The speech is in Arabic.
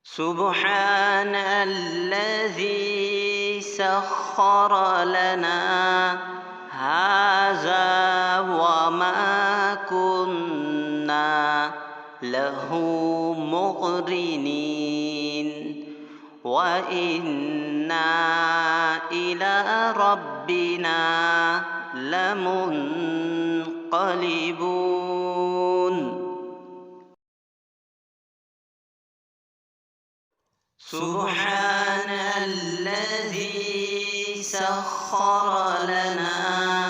سبحان الذي سخر لنا هذا وما كنا له مقرنين وإنا إلى ربنا لمنقلبون. سبحان الذي سخر لنا